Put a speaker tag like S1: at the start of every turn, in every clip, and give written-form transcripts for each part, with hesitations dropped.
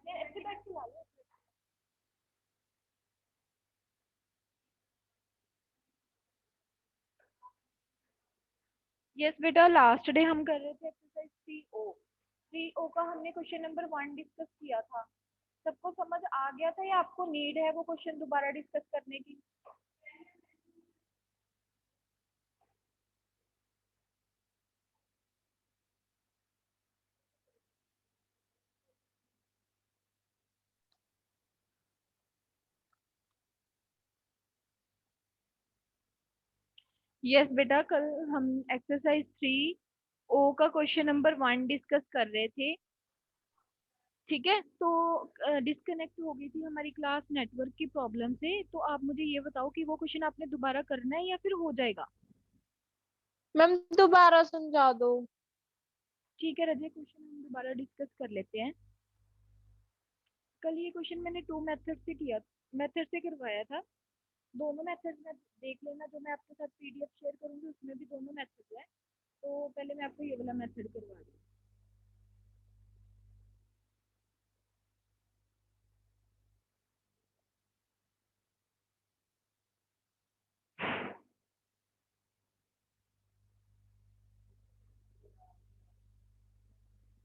S1: ऐसे बैठ के ला लो। यस बेटा, लास्ट डे हम कर रहे थे एक्सरसाइज 3O का हमने क्वेश्चन नंबर 1 डिस्कस किया था। सबको समझ आ गया था या आपको नीड है वो क्वेश्चन दोबारा डिस्कस करने की? यस बेटा, कल हम एक्सरसाइज 3O का क्वेश्चन नंबर 1 डिस्कस कर रहे थे। ठीक है, तो डिस्कनेक्ट हो गई थी हमारी क्लास नेटवर्क की प्रॉब्लम से। तो आप मुझे ये बताओ कि वो क्वेश्चन आपने दोबारा करना है या फिर हो जाएगा?
S2: मैम दोबारा समझा दो।
S1: ठीक है रजे, क्वेश्चन हम दोबारा डिस्कस कर लेते हैं। कल ये क्वेश्चन मैंने 2 मेथड से करवाया था। दोनों मेथड में देख लेना, जो मैं आपके साथ पीडीएफ शेयर करूंगी उसमें भी दोनों मेथड है। तो पहले मैं आपको ये वाला मेथड करवा रही हूँ।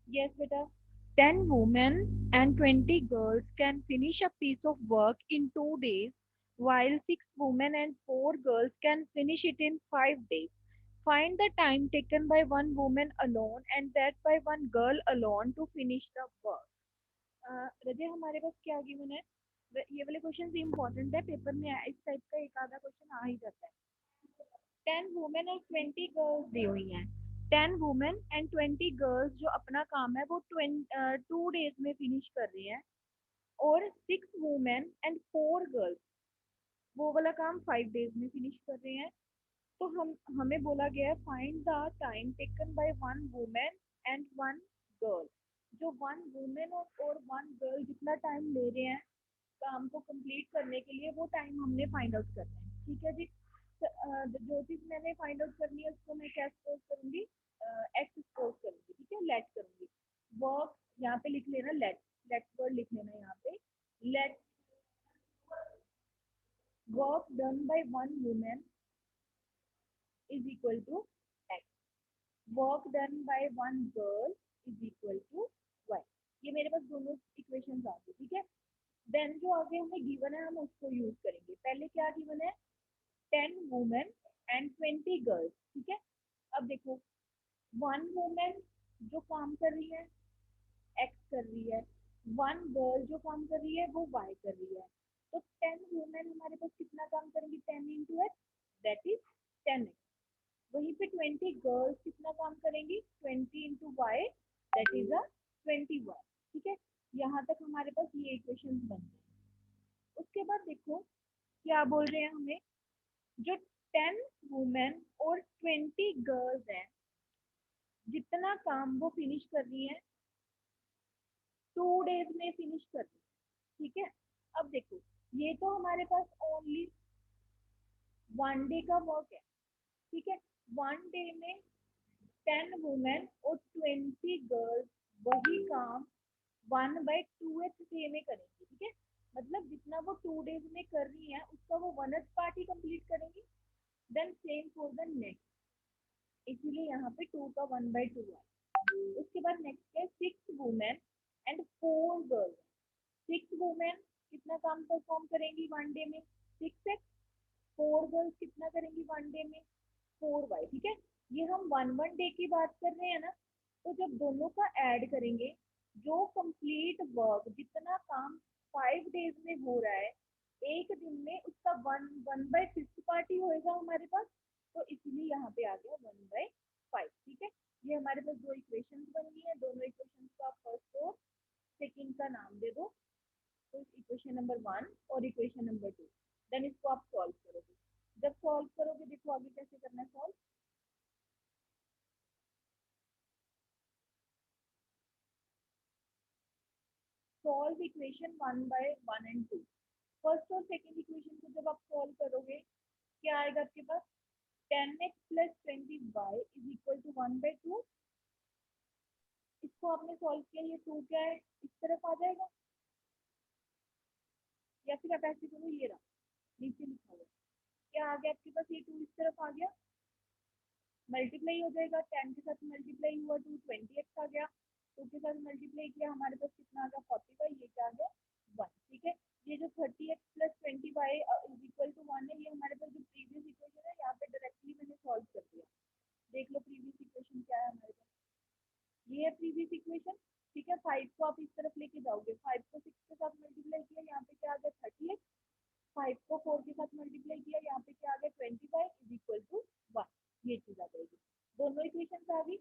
S1: Yes, beta. 10 women and 20 girls can finish a piece of work in 2 days, while 6 women and 4 girls can finish it in 5 days. Find the time taken by one woman alone and that by one girl alone to finish the work. रजे, हमारे पास क्या given है? ये वाले question important है, paper में इस type का एक आधा क्वेश्चन आ ही जाता है। 10 वुमेन और 20 गर्ल्स दी हुई हैं। 10 वुमेन एंड 20 गर्ल्स जो अपना काम है वो 2 डेज में फिनिश कर रही हैं, और 6 वुमेन एंड 4 गर्ल्स वो वाला काम 5 डेज में फिनिश कर रहे हैं। तो हम हमें बोला गया है find the time taken by one women and one girl. जो वन वुमेन और वन गर्ल जितना टाइम ले रहे हैं काम को कंप्लीट करने के लिए, वो टाइम हमने फाइंड आउट करना है। ठीक है जी। जो चीज मैंने फाइंड आउट करनी है उसको मैं क्या सपोज करूंगी? एक्स सपोज करूंगी। ठीक है, लेट करूंगी। वर्क यहाँ पे लिख लेना, लेट वर्ड लिख लेना यहाँ पे। Let work done by one women is equal to x, work done by one girl is equal to y. ये मेरे पास दोनों इक्वेशन आ गई। ठीक है, देन जो आगे हमें गिवन है हम उसको यूज करेंगे। पहले क्या गिवन है? 10 वुमेन एंड 20 गर्ल्स। ठीक है, अब देखो, वन वुमेन जो काम कर रही है एक्स कर रही है, वन गर्ल जो काम कर रही है वो वाई कर रही है। तो 10 वुमेन हमारे पास कितना काम करेंगी? 10 into x, that is 10x। वहीं पे 20 गर्ल्स कितना काम करेंगी? 20 into y, that is a 20y। ठीक है, यहाँ तक हमारे पास ये इक्वेशन बन गए। उसके बाद देखो क्या बोल रहे हैं हमें। जो 10 वुमेन और 20 गर्ल्स हैं, जितना काम वो फिनिश कर रही है 2 डेज में फिनिश कर रही है। ठीक है, अब देखो, ये तो हमारे पास ओनली 1 डे का वर्क है। ठीक है, 1 डे में 10 वुमेन और 20 गर्ल्स वही काम 1/2 डे में करेंगी। ठीक है, मतलब जितना वो 2 डेज में कर रही है उसका वो 1 पार्ट ही कंप्लीट करेंगी। Then same for the next, इसीलिए यहाँ पे 2 का 1/2 है। उसके बाद नेक्स्ट है 6 वुमेन एंड 4 गर्ल्स। 6 वुमेन कितना काम परफॉर्म करेंगी 1 डे में? 6x। 4 गर्ल्स कितना करेंगी 1 डे में? 4y। ठीक है, ये हम वन वन डे की बात कर रहे हैं ना। तो जब दोनों का ऐड करेंगे, जो कंप्लीट वर्क जितना काम 5 डेज में हो रहा है एक दिन में, उसका 1/5 पार्ट ही होएगा हमारे पास। तो इसलिए यहाँ पे आ गया 1/5। ठीक है, ये हमारे पास दो इक्वेशन बन गई है। दोनों इक्वेशन को आप फर्स्ट और सेकंड का नाम दे दो। तो इक्वेशन नंबर 1 और इक्वेशन नंबर 2, देन इसको आप सॉल्व करोगे। जब सॉल्व करोगे देखो आगे कैसे करना है solve. Solve equation 1/1 and 2। First और सेकंड इक्वेशन को जब आप सॉल्व करोगे क्या आएगा आपके पास? 10x + 20y is equal to 1/2। इसको आपने सॉल्व किया, ये 2 क्या है इस तरफ आ जाएगा। या फिर आप ऐसे करो, ये रहा नीचे लिखा हुआ, क्या आ गया आपके पास, ये 2 इस तरफ आ गया, मल्टीप्लाई हो जाएगा, 10 के साथ मल्टीप्लाई हुआ 2, 20x आ गया, 2 के साथ मल्टीप्लाई किया, हमारे पास कितना आ गया 40y, ये क्या आ गया 1, ठीक है। ये जो 30x plus 20y is equal to 1 है, ये हमारे पास जो प्रीवियस इक्वेशन है यहाँ पे डायरेक्टली मैंने सॉल्व कर दिया। देख लो प्रीवियस इक्वेशन क्या है हमारे पास, ये है प्रीवियस इक्वेशन, ठीक है। 5 को आप इस तरफ लेके जाओगे, 5 को 6 के साथ मल्टीप्लाई किया, यहाँ पे क्या आ गया 30x, 5 को 4 के साथ मल्टीप्लाई किया, यहाँ पे क्या आ गया 25 इज इक्वल टू 1, ये चीज आ जाएगी। दोनों इक्वेशन आ गई,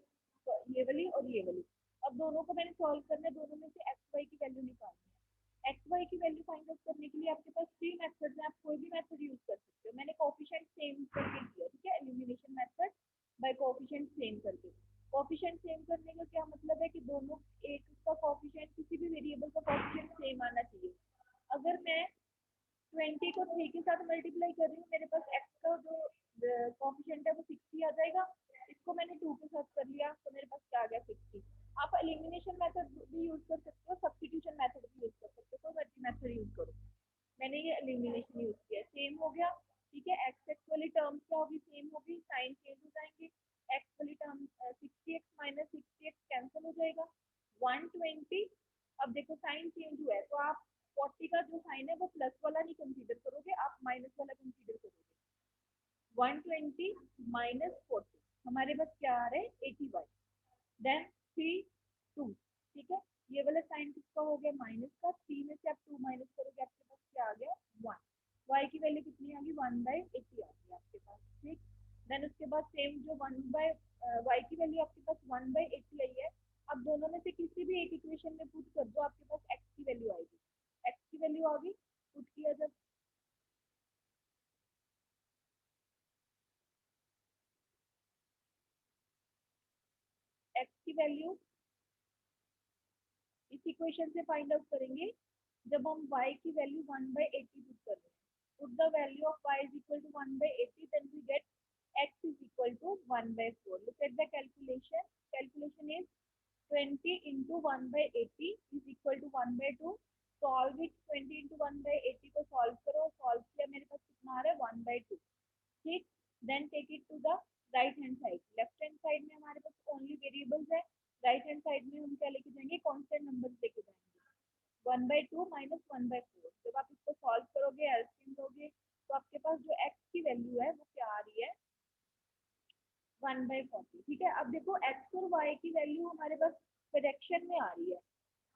S1: तो ये वाली और ये वाली। अब दोनों को मैंने सॉल्व करना है, दोनों में से एक्स वाई की वैल्यू निकालनी है। एक्स वाई की वैल्यू फाइंड आउट करने के लिए आपके पास 3 मेथड्स हैं, आप कोई भी मेथड यूज कर सकते हो। मैंने कोफिशिएंट सेम करके किया, ठीक है, elimination method by coefficient same करके। कोफिशिएंट सेम करने का क्या मतलब है कि दोनों एक का कोफिशिएंट, किसी भी वेरिएबल का कोफिशिएंट सेम आना चाहिए। अगर मैं 20 को 3 के साथ मल्टीप्लाई कर रही हूँ, मेरे पास x का जो कॉफिशिएंट है वो 60 आ जाएगा। इसको मैंने 2 के साथ कर लिया, तो मेरे पास क्या आ गया 60। आप एलिमिनेशन मेथड भी यूज कर सकते हो, सब्स्टिट्यूशन मेथड भी यूज कर सकते हो, कोई मर्जी मेथड यूज करो। मैंने ये एलिमिनेशन यूज किया, सेम हो गया, ठीक है। एक्स एक्स वाली टर्म क्या होगी, सेम होगी, साइन चेंज हो जाएंगे। एक्स वाली term 60x minus 60x cancel हो जाएगा, 120। अब देखो साइन चेंज हुआ है, तो आप 40 का जो साइन है वो प्लस वाला नहीं कंसीडर करोगे, आप माइनस वाला कंसीडर करोगे। 120 माइनस 40, हमारे पास क्या आ रहा है 80y, देन 3 2, ठीक है। ये वाला साइन किसका हो गया माइनस का, 3 में से आप 2 माइनस करोगे, आपके पास क्या आ गया 1। y की वैल्यू कितनी आ गई 1/80 आ गई आपके पास, ठीक। देन उसके बाद सेम जो y की वैल्यू आपके पास 1/80 आई है। अब दोनों में से किसी भी एक इक्वेशन में पुट कर दो, आपके पास x की वैल्यू आएगी, x की वैल्यू आ गई, पुट किया जब x की वैल्यू इस इक्वेशन से फाइंड आउट करेंगे जब हम y की वैल्यू 1/80 पुट कर रहे हैं। Put the value of y is equal to 1/80, then we get x is equal to 1/4. Look at the calculation. Calculation is 20 into 1/80 is equal to 1/2. Solve it, 20 into 1/80 को solve करो, solve किया, मेरे पास कितना आ रहा है 1/2, ठीक। Then take it to the right hand side, left hand side में हमारे पास ओनली वेरिएबल्स है, राइट हैंड साइड में हम क्या लेके जाएंगे, कांस्टेंट नंबर्स लेके जाएंगे। 1/2 माइनस 1/4, जब आप इसको सॉल्व करोगे, एलसीएम लोगे, तो आपके पास जो x की वैल्यू है वो क्या आ रही है 1/40, ठीक है। अब देखो x और y की वैल्यू हमारे पास प्रोडक्शन में आ रही है,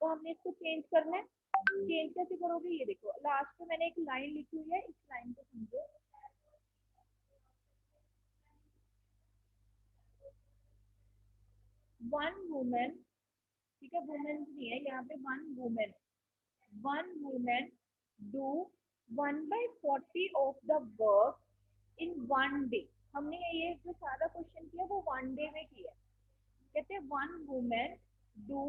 S1: तो हमने इसको चेंज करना है। चेंज कैसे करोगे, ये देखो लास्ट में मैंने एक लाइन लिखी हुई है, इस लाइन को समझो। वन वुमेन, ठीक है, वुमेन नहीं है यहाँ पे, one women, one women do 1/40 of the work in 1 day. हमने ये जो सारा क्वेश्चन किया वो 1 डे में किया है। कहते हैं one women do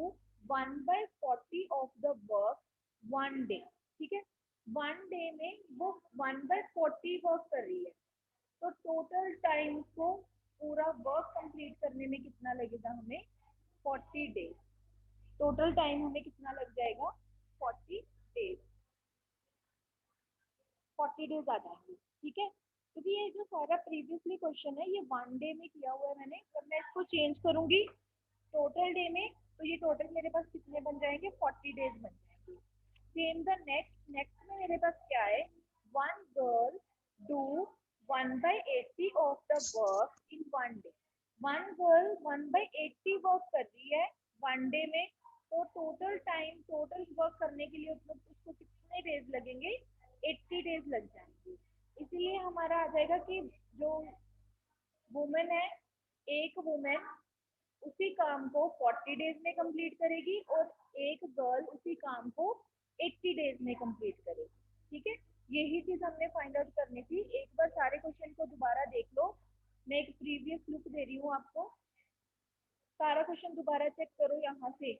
S1: 1/40 of the work 1 day, ठीक है। 1 डे में वो 1/40 वर्क कर रही है, तो टोटल टाइम को पूरा वर्क कंप्लीट करने में कितना लगेगा हमें 40 डेज। टोटल टाइम हमें कितना लग जाएगा 40 डेज, 40 डेज आ जाएंगे, ठीक है। क्योंकि ये जो सारा प्रीवियसली क्वेश्चन है ये 1 डे में किया हुआ है मैंने, जब मैं इसको चेंज करूंगी टोटल डे में, तो ये टोटल मेरे पास कितने बन जाएंगे 40 डेज बन जाएंगे। सेम द नेक्स्ट, नेक्स्ट में मेरे पास क्या है, one girl do 1/80 of the work in 1 day. One girl 1/80 work कर रही है 1 डे में, तो टोटल टाइम, टोटल वर्क करने के लिए उसको कितने डेज लगेंगे 80 डेज लग जाएंगे। इसीलिए हमारा आ जाएगा कि जो वुमेन है, एक वुमेन उसी काम को 40 डेज में कंप्लीट करेगी और एक गर्ल उसी काम को 80 डेज में कंप्लीट करेगी, ठीक है। यही चीज हमने फाइंड आउट करनी थी। एक बार सारे क्वेश्चन को दोबारा देख लो, मैं एक प्रीवियस लुक दे रही हूँ आपको, सारा क्वेश्चन दोबारा चेक करो यहाँ से।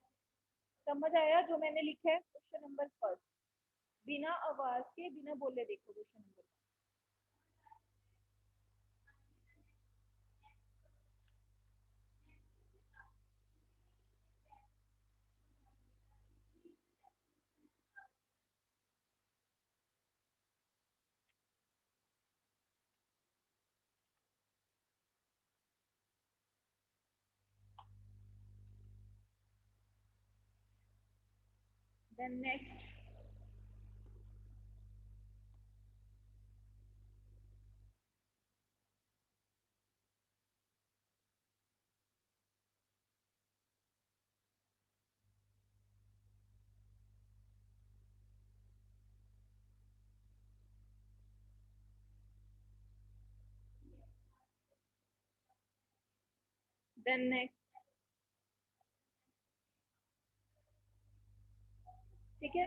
S1: समझ आया जो मैंने लिखा है, क्वेश्चन नंबर फर्स्ट, बिना आवाज के बिना बोले देखो question number. Then next, then next, ठीक है।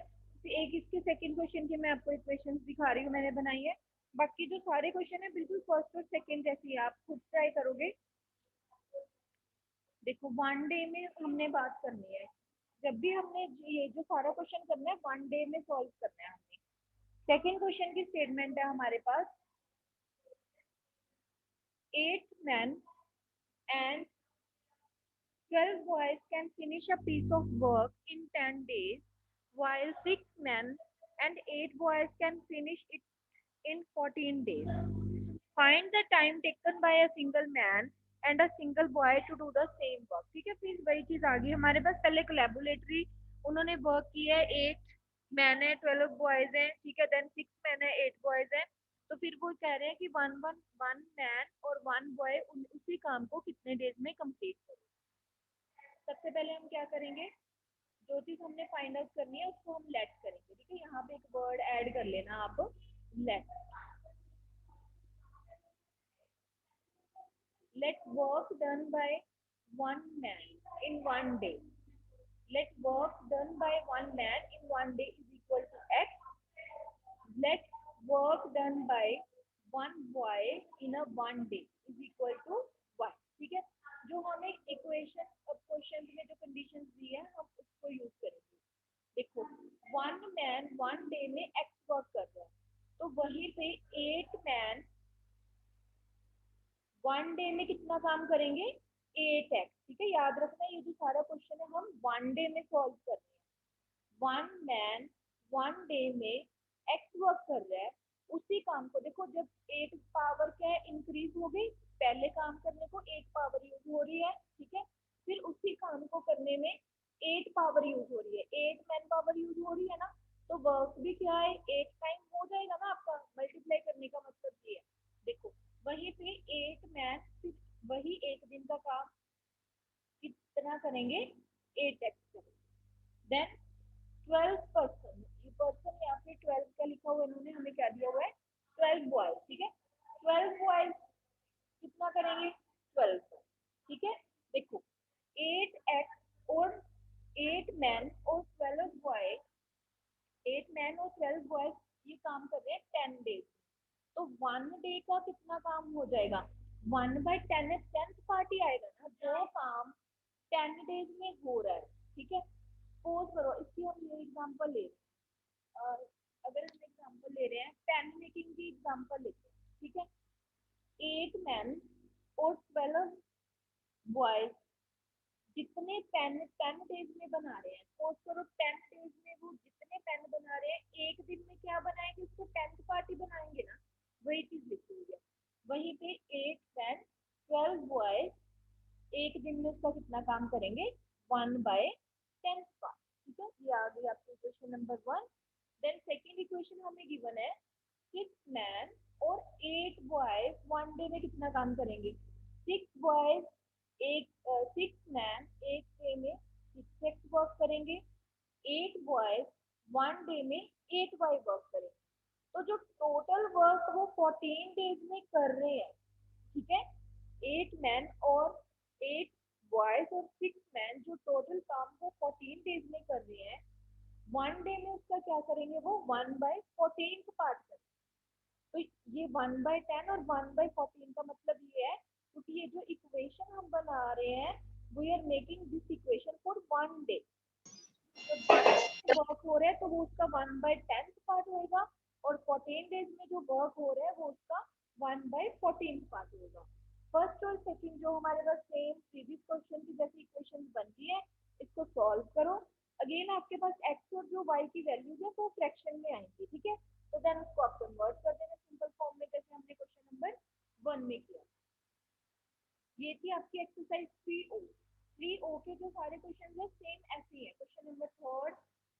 S1: एक इसके सेकंड क्वेश्चन के मैं आपको इक्वेशन दिखा रही हूँ, मैंने बनाई है। बाकी जो सारे क्वेश्चन है बिल्कुल फर्स्ट और सेकंड जैसे ही, आप खुद ट्राई करोगे। देखो वन डे में हमने बात करनी है, जब भी हमने ये जो सारा क्वेश्चन करना है वन डे में सॉल्व करना है हमने। सेकंड क्वेश्चन की स्टेटमेंट है हमारे पास, 8 men and 12 boys can finish a piece of work in 10 days, while 6 men and 8 boys can finish it in 14 days. Find the time taken by a single man and a single boy to do the same work. ठीक है, फिर वही चीज आ गई हमारे पास। पहले collaboratory उन्होंने work की है, 8 मैन है 12 बॉयज हैं, ठीक है। देन 6 मैन है 8 बॉयज हैं। तो फिर वो कह रहे हैं कि वन मैन और वन बॉय उसी काम को कितने डेज में कंप्लीट करें। सबसे पहले हम क्या करेंगे, जो चीज हमने फाइंड आउट करनी है उसको हम लेट करेंगे, ठीक है। यहाँ पे एक वर्ड ऐड कर लेना आप, late. Let work done by one man in one day. Let work done by one man in one day is equal to X. Let work done by one boy in a one day is equal to Y. ठीक है, जो हमें equation और question में जो conditions दी है हम उसको यूज करेंगे। देखो, वन मैन वन डे में एक्स वर्क कर रहा है, तो वहीं पे 8 मैन वन डे में कितना काम करेंगे, 8x। ठीक है, याद रखना ये जो सारा क्वेश्चन है हम वन डे में सॉल्व कर रहे हैं। वन मैन वन डे में एक्स वर्क कर रहा है, उसी काम को देखो, जब 8 पावर क्या है, इंक्रीज हो गई। पहले काम करने को 8 पावर यूज हो रही है, ठीक है। फिर उसी काम को करने में 8 पावर यूज हो रही है, 8 मैन पावर यूज हो रही है ना, तो वर्क भी क्या है, 8 टाइम हो जाएगा ना आपका। मल्टीप्लाई करने का मतलब ये है। देखो वहीं पे 8 मैन सिर्फ वही एक दिन का काम कितना करेंगे, 8x करेंगे। देन 12 पर्सन, ये पर्सन यहाँ पे 12 का लिखा हुआ, इन्होंने हमें क्या दिया हुआ है, 12 बॉयज, ठीक है। 12 बॉयज कितना करेंगे, 12। ठीक है, देखो 8x और 8 मैन और 12 बॉय, 8 मैन और 12 बॉयज ये काम कर रहे हैं 10 डेज। तो वन डे का कितना काम हो जाएगा, 1/10 10th पार्टी आएगा ना, जो काम 10 डेज में हो रहा है। ठीक है, सपोज करो इसकी हम ये एग्जांपल ले अगर हम एग्जांपल ले रहे हैं पेन मेकिंग की एग्जांपल लेते हैं, ठीक है। 8 मैन और 12 बॉयज जितने पेन 10 डेज में बना रहे हैं, सपोज करो 10 डेज में वो जितने पेन बना रहे हैं, एक दिन में क्या बनाएंगे, उसको 10th पार्टी बनाएंगे ना, वही चीज लिखी हुई है। वहीं पे 8 मैन 12 बॉयज एक दिन में उसका कितना काम करेंगे, 1/10 पार्ट। ठीक है, ये आ गई आपकी equation number 1। Then second equation हमें गिवन है, 6 मैन और 8 बॉयज वन डे में कितना काम करेंगे, 6 बॉयज एक 6 मैन एक डे में 6x वर्क करेंगे, 8 बॉयज वन डे में 8y वर्क करेंगे। तो जो टोटल वर्क वो 14 डेज में कर रहे हैं, ठीक है। 8 मैन और 8 बॉयज और 6 मैन जो टोटल काम वो 14 डेज में कर रहे हैं, वन डे में उसका क्या करेंगे, वो 1/14 पार्ट करेंगे। तो ये 1/10 और 1/14 का मतलब ये है, क्योंकि ये जो इक्वेशन हम बना रहे हैं, we are making this equation for one day. तो वर्क हो रहा है तो वो उसका 1/10 पार्ट होगा, और 14 डेज में जो वर्क हो रहा है वो उसका 1/14 पार्ट होगा। फर्स्ट और सेकंड जो हमारे पास सेम प्रीवियस क्वेश्चन की जैसी इक्वेशन बनती है, इसको सॉल्व करो। अगेन आपके पास एक्स और जो वाई की वैल्यूज है वो फ्रैक्शन में आएंगी, ठीक है। तो देन उसको आप कन्वर्ट कर देना सिंपल फॉर्म में, जैसे हमने क्वेश्चन नंबर 1 में किया। ये थी आपकी एक्सरसाइज 3O। 3O के जो सारे क्वेश्चन है सेम ऐसे ही है। Question number 3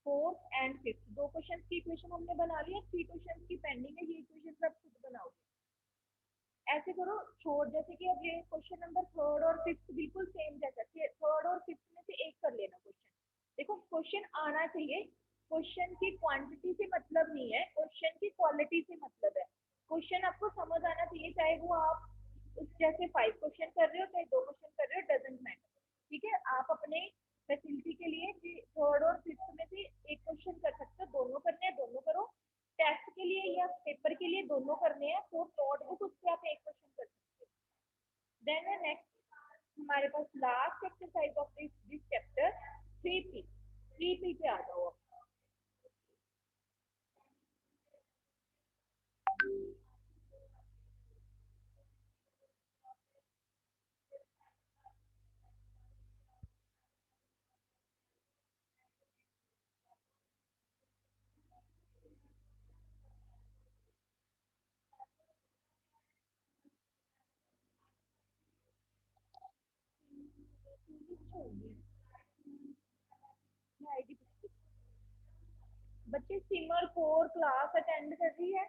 S1: fourth and fifth, दो क्वेश्चन की इक्वेशन हमने बना लिया, 3 क्वेश्चन की पेंडिंग है, ये इक्वेशन आप खुद बनाओगे। ऐसे करो, छोड़, जैसे कि अब ये क्वेश्चन नंबर थर्ड और फिफ्थ बिल्कुल सेम जैसा, थर्ड और फिफ्थ में से एक कर लेना क्वेश्चन। देखो क्वेश्चन आना चाहिए, क्वेश्चन की क्वांटिटी से मतलब नहीं है, क्वेश्चन की क्वालिटी से मतलब है। क्वेश्चन आपको समझ आना चाहिए, चाहे वो आप उस जैसे 5 क्वेश्चन कर रहे हो चाहे 2 क्वेश्चन कर रहे हो, डजेंट मैटर। ठीक है, आप अपने फैसिलिटी के लिए थर्ड और फिफ्थ में से एक क्वेश्चन कर सकते हो, दोनों करने हैं दोनों करो, टेस्ट के लिए या पेपर के लिए दोनों करने हैं, तो नोटबुक उससे आप एक क्वेश्चन कर सकते हो। देन नेक्स्ट हमारे पास last exercise of this chapter 3P। 3P पे आ जाओ आप। बच्चे सिमर कोर क्लास अटेंड कर रही है?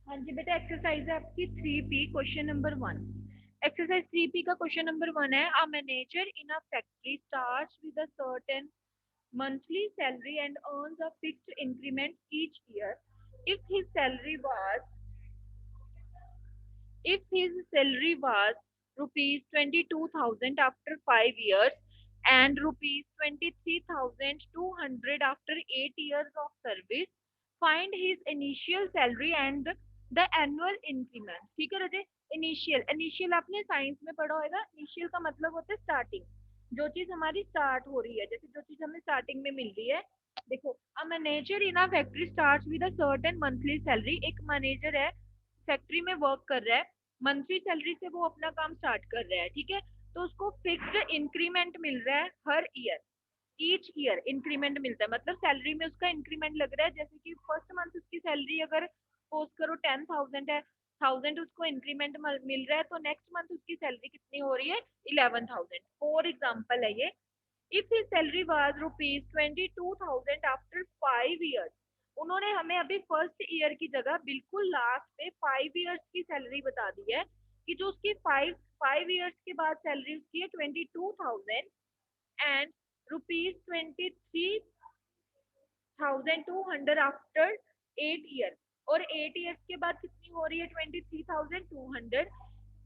S1: हाँ जी बेटा, एक्सरसाइज है आपकी 3P question number 1। Exercise 3P का क्वेश्चन नंबर 1 है, a manager in a factory starts with a certain monthly salary and earns a fixed increment each year. If his salary was if his salary was rupees 22,000 after 5 years and rupees 23,200 after 8 years of service, find his initial salary and the annual increment। ठीक है राजे, initial initial आपने science में पढ़ा होगा, initial का मतलब होता है स्टार्टिंग, जो चीज हमारी स्टार्ट हो रही है, जैसे जो चीज हमें स्टार्टिंग में मिल रही है। देखो, a manager in a factory starts with a certain monthly salary, एक मैनेजर है फैक्ट्री में वर्क कर रहा है, मंथली सैलरी से वो अपना काम स्टार्ट कर रहा है, ठीक है। तो उसको फिक्स्ड इंक्रीमेंट मिल रहा है हर ईयर, ईच ईयर इंक्रीमेंट मिलता है, मतलब सैलरी में उसका इंक्रीमेंट लग रहा है। जैसे कि फर्स्ट मंथ उसकी सैलरी अगर सपोज करो 10,000 है, 1000 उसको इंक्रीमेंट मिल रहा है, तो नेक्स्ट मंथ उसकी सैलरी कितनी हो रही है, 11,000। फॉर एग्जाम्पल है ये, if his salary was rupees 22,000 after 5 years, उन्होंने हमें अभी फर्स्ट ईयर की जगह बिल्कुल लास्ट में 5 ईयर्स की सैलरी बता दी है, कि जो उसकी फाइव फाइव ईयर्स के बाद सैलरी उसकी है 22,000 एंड रुपीज 23,200 आफ्टर 8 ईयर, और 8 ईयर्स के बाद कितनी हो रही है, 23,200।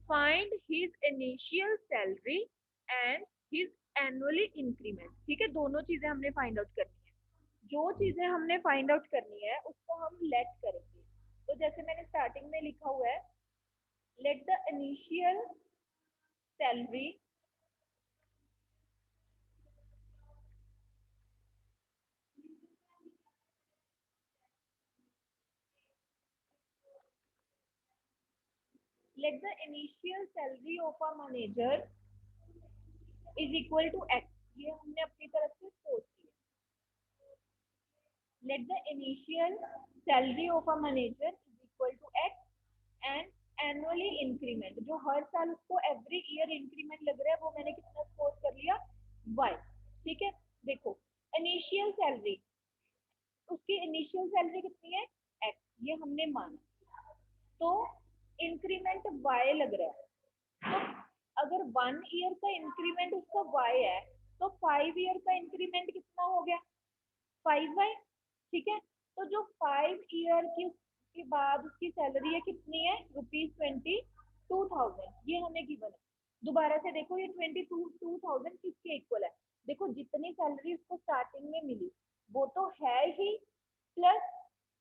S1: Find his initial salary and his annually increment. ठीक है, दोनों चीजें हमने फाइंड आउट करनी है। जो चीजें हमने फाइंड आउट करनी है उसको हम लेट करेंगे। तो जैसे मैंने स्टार्टिंग में लिखा हुआ है, let the initial salary let the initial salary of a manager is equal to x। ये हमने अपनी तरफ से सोच लिया। let the initial salary of a manager is equal to x and annually increment, जो हर साल उसको every year increment लग रहा है, वो मैंने कितना सोच कर लिया, y। ठीक है, देखो इनिशियल सैलरी उसकी इनिशियल सैलरी कितनी है x, ये हमने माना। तो इंक्रीमेंट y लग रहा है, तो अगर 1 ईयर का इंक्रीमेंट उसका y है तो 5 ईयर का इंक्रीमेंट कितना हो गया 5y, ठीक है। तो जो 5 ईयर की के बाद उसकी सैलरी है कितनी है ₹22,000, ये हमें गिवन है। दोबारा से देखो, ये 22,000 किसके इक्वल है, देखो जितनी सैलरी उसको स्टार्टिंग में मिली वो तो है ही, प्लस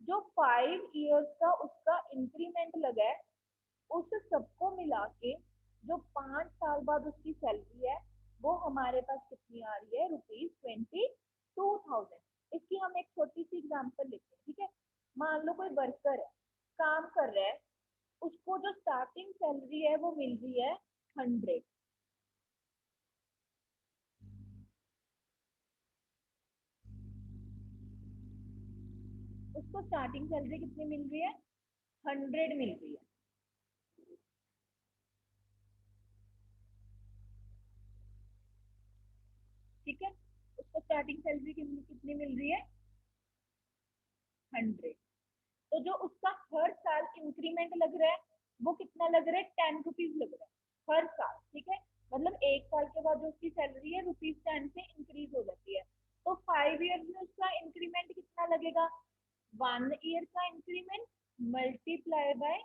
S1: जो 5 ईयर्स का उसका इंक्रीमेंट लगा है, उस सबको मिला के जो 5 साल बाद उसकी सैलरी है वो हमारे पास कितनी आ रही है ₹22,000। इसकी हम एक छोटी सी एग्जांपल लेते हैं, ठीक है। मान लो कोई वर्कर है, काम कर रहा है, उसको जो स्टार्टिंग सैलरी है वो मिल रही है 100, उसको स्टार्टिंग सैलरी कितनी मिल रही है 100 मिल रही है, ठीक है। उसको स्टार्टिंग सैलरी कितनी मिल रही है 100। तो जो उसका हर साल इंक्रीमेंट लग रहा है वो कितना लग रहा है ₹10 लग रहा है हर साल, ठीक है। मतलब 1 साल के बाद जो उसकी सैलरी है ₹10 से इंक्रीज हो जाती है। तो 5 ईयर में उसका इंक्रीमेंट कितना लगेगा 1 ईयर का इंक्रीमेंट मल्टीप्लाई बाय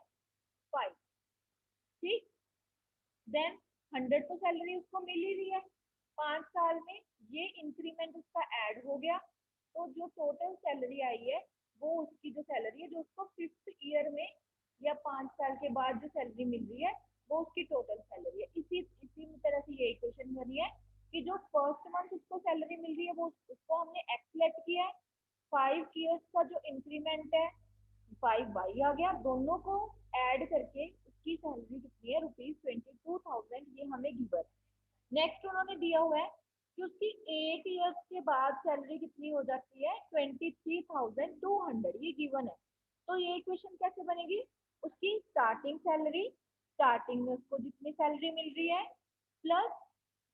S1: 5, ठीक। देन 100 तो सैलरी उसको मिल ही रही है, 5 साल में ये इंक्रीमेंट उसका ऐड हो गया, तो जो टोटल सैलरी आई है वो उसकी जो सैलरी है जो उसको 5th ईयर में या 5 साल के बाद जो सैलरी मिल रही है वो उसकी टोटल सैलरी है। इसी इसी तरह से ये इक्वेशन बनी है कि जो फर्स्ट मंथ उसको सैलरी मिल रही है वो उसको हमने एक्स लेट किया है, 5 ईयर्स का जो इंक्रीमेंट है 5y आ गया, दोनों को ऐड करके उसकी सैलरी कितनी है ₹22,000, ये हमें गिवन। नेक्स्ट उन्होंने दिया हुआ है कि उसकी 8 ईयर्स के बाद सैलरी कितनी हो जाती है 23,200, ये गिवन है। तो ये इक्वेशन कैसे बनेगी, उसकी स्टार्टिंग सैलरी, स्टार्टिंग में उसको जितनी सैलरी मिल रही है प्लस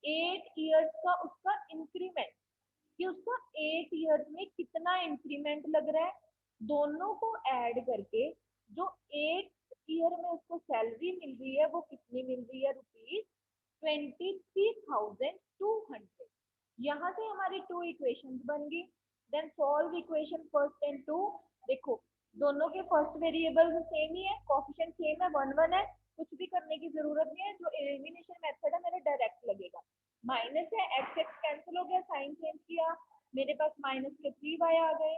S1: 8 ईयर्स का उसका इंक्रीमेंट, कि उसका 8 ईयर्स में कितना इंक्रीमेंट लग रहा है, दोनों को ऐड करके जो 8 ईयर में उसको सैलरी मिल रही है वो कितनी मिल रही है ₹23,200। यहाँ से हमारी 2 इक्वेशंस बन गई। Then solve equation first and 2। देखो दोनों के फर्स्ट वेरिएबल सेम ही है, कोफिशिएंट सेम है, 1 1 है, कुछ भी करने की जरूरत नहीं है। जो एलिमिनेशन मेथड है मेरा डायरेक्ट लगेगा, माइनस है, एक्स एक्स कैंसिल हो गया, साइन चेंज किया, मेरे पास माइनस के 3y आ गए।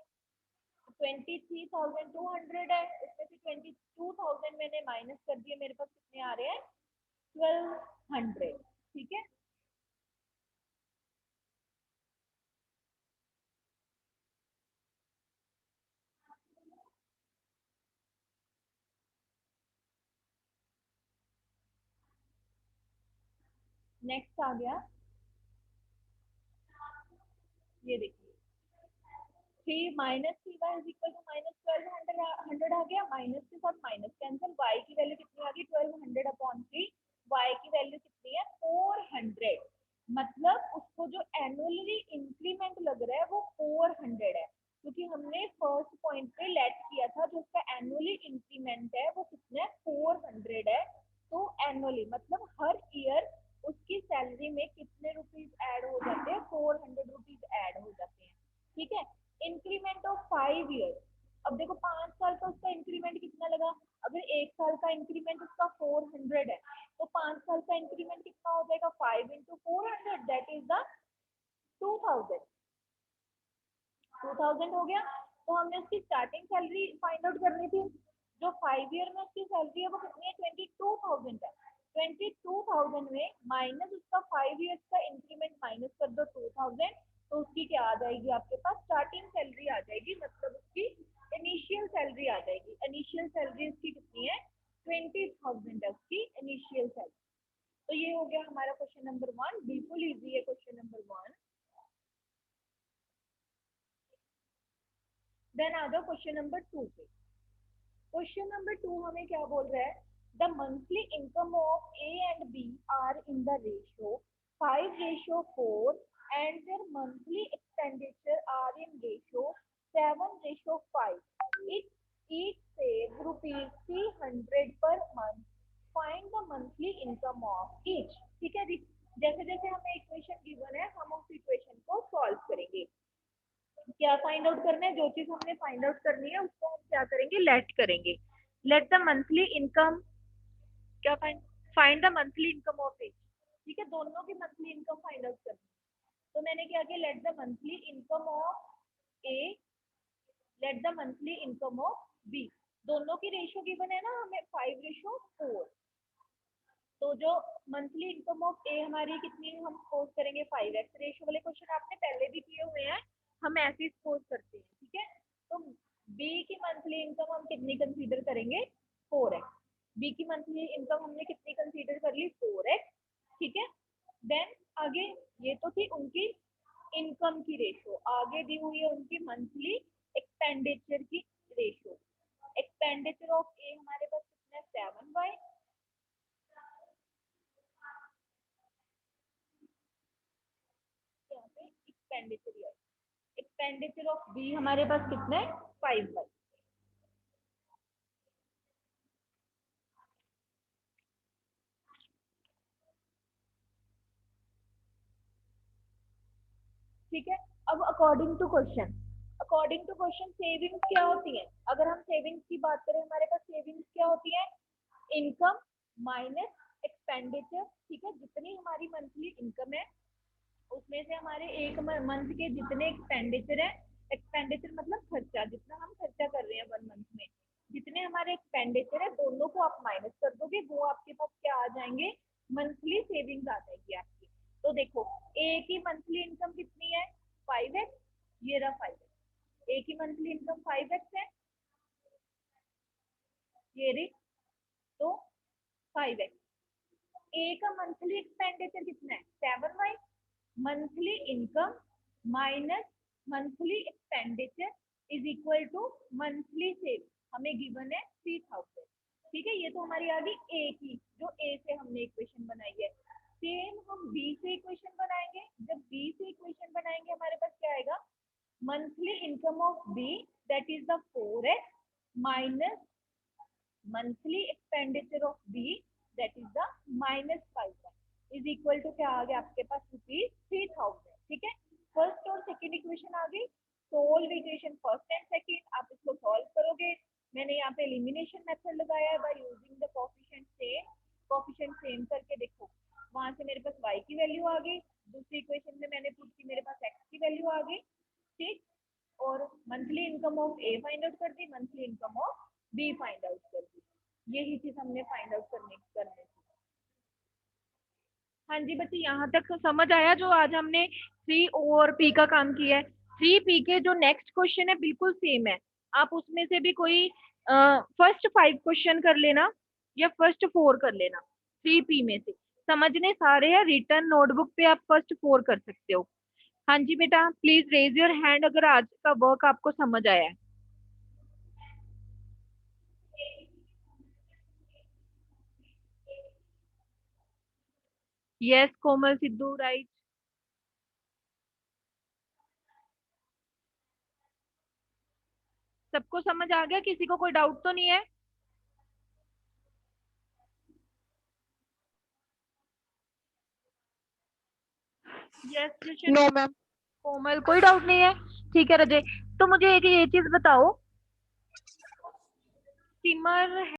S1: 23,200 है, उसमें से 22,000 मैंने माइनस कर दिए, मेरे पास कितने आ रहे हैं 1200, ठीक है। नेक्स्ट आ गया, ये देखिए 3 minus 3y is equal to minus 1200 आ गया, माइनस के साथ माइनस कैंसिल, y की वैल्यू कितनी आ गई 1200/3, y की वैल्यू कितनी है 400। मतलब उसको जो एनुअली इंक्रीमेंट लग रहा है वो 400 है, क्योंकि हमने फर्स्ट पॉइंट पे लेट किया था जो उसका एनुअली इंक्रीमेंट है वो कितना है 400 है। तो एनुअली मतलब हर ईयर उसकी सैलरी में कितने रुपीज ऐड हो जाते हैं 400 रुपीज ऐड हो जाते हैं, ठीक है। इंक्रीमेंट ऑफ 5 ईयर, अब देखो 5 साल का उसका इंक्रीमेंट कितना लगा, अगर 1 साल का इंक्रीमेंट उसका 400 है तो 5 साल का इंक्रीमेंट कितना हो जाएगा 5 × 400, दैट इज द 2000, 2000 हो गया। तो हमने उसकी स्टार्टिंग सैलरी फाइंड आउट करनी थी, जो 5 ईयर में उसकी सैलरी है वो कितनी है 22,000 है। 22,000 में माइनस उसका 5 ईयर्स का इंक्रीमेंट माइनस कर दो 2000, तो उसकी क्या आ जाएगी आपके पास स्टार्टिंग सैलरी आ जाएगी, मतलब उसकी इनिशियल सैलरी आ जाएगी। इनिशियल सैलरी उसकी कितनी है 20,000 है उसकी इनिशियल सैलरी। तो ये हो गया हमारा क्वेश्चन नंबर 1, बिल्कुल इजी है क्वेश्चन नंबर 1। देन आ जाओ क्वेश्चन नंबर 2 पे। क्वेश्चन नंबर 2 हमें क्या बोल रहा है, the monthly income of A and B are in the ratio 5:4 and their monthly expenditure are in ratio 7:5 each saves ₹300 per month. Find the monthly income of each. ठीक है, जैसे जैसे हमें इक्वेशन गिवन है हम उस इक्वेशन को solve करेंगे। क्या फाइंड आउट करना है, जो चीज हमने फाइंड आउट करनी है उसको हम क्या करेंगे, लेट करेंगे। लेट द मंथली इनकम, क्या find the monthly income of each. ठीक है, दोनों की मंथली इनकम फाइंड आउट करनी है। तो मैंने क्या किया, let the monthly income of A, let the monthly income of B. दोनों की रेशियो गिवन है ना हमें 5:4। तो जो मंथली इनकम ऑफ ए हमारी कितनी हम सपोज करेंगे 5x। रेशियो वाले क्वेश्चन आपने पहले भी किए हुए हैं, हम ऐसे ही सपोज करते हैं। ठीक है, तो बी की मंथली इनकम हम कितनी कंसीडर करेंगे, 4x। बी की मंथली इनकम हमने कितनी कंसीडर कर ली, 4x। ठीक है, देन आगे ये तो थी उनकी इनकम की रेशियो, आगे दी हुई है उनकी मंथली एक्सपेंडिचर की रेशियो। एक्सपेंडिचर ऑफ ए हमारे पास कितना है, 7y। यहाँ पे एक्सपेंडिचर है, एक्सपेंडिचर ऑफ बी हमारे पास कितना है, 5y। ठीक है, अब according to question, according to question savings क्या होती है। अगर हम सेविंग्स की बात करें हमारे पास सेविंग्स क्या होती है, इनकम माइनस एक्सपेंडिचर। ठीक है, जितनी हमारी मंथली इनकम है उसमें से हमारे एक मंथ के जितने एक्सपेंडिचर है, एक्सपेंडिचर मतलब खर्चा, जितना हम खर्चा कर रहे हैं 1 मंथ में, जितने हमारे एक्सपेंडिचर है दोनों को आप माइनस कर दोगे, वो आपके पास क्या आ जाएंगे, मंथली सेविंग्स आ जाएगी आपकी। तो देखो ए की मंथली इनकम कितनी है, 5x। ये रहा 5x, ए की मंथली इनकम 5x है, ये रही, तो 5x। ए का मंथली एक्सपेंडिचर कितना है, 7y। Monthly income minus monthly expenditure is equal to monthly save, हमें गिवन है 3000। ठीक है, ये तो हमारी आ गई ए की, जो ए से हमने इक्वेशन बनाई है। सेम हम बी से इक्वेशन बनाएंगे। जब बी से इक्वेशन बनाएंगे हमारे पास क्या आएगा, monthly income of B that is the 4x minus monthly expenditure of B that is the -5 is equal to क्या आ गया आपके पास, ₹3000। ठीक है, फर्स्ट और सेकेंड इक्वेशन आ गई। Solve equation first and second, आप इसको सॉल्व करोगे। मैंने यहाँ पे एलिमिनेशन मेथड लगाया है by using the coefficient same. Coefficient same करके देखो, वहां से मेरे पास y की वैल्यू आ गई, दूसरी इक्वेशन में मैंने पुट की, मेरे पास x की वैल्यू आ गई। ठीक, और monthly income of A find out कर दी, monthly income of B find out कर दी। यही चीज हमने फाइंड आउट करने थी। हाँ जी बच्चे, यहाँ तक तो समझ आया जो आज हमने 3 और पी का काम किया है। 3 पी के जो नेक्स्ट क्वेश्चन है बिल्कुल सेम है, आप उसमें से भी कोई फर्स्ट 5 क्वेश्चन कर लेना या फर्स्ट 4 कर लेना। 3 पी में से समझने सारे हैं, रिटर्न नोटबुक पे आप फर्स्ट 4 कर सकते हो। हाँ जी बेटा, प्लीज रेज योर हैंड अगर आज का वर्क आपको समझ आया है। यस कोमल सिद्धू, राइट। सबको समझ आ गया, किसी को कोई डाउट तो नहीं है। Yes Krishna,
S2: no ma'am.
S1: Komal, कोई डाउट नहीं है। ठीक है रजय, तो मुझे एक ये चीज बताओ, सिमर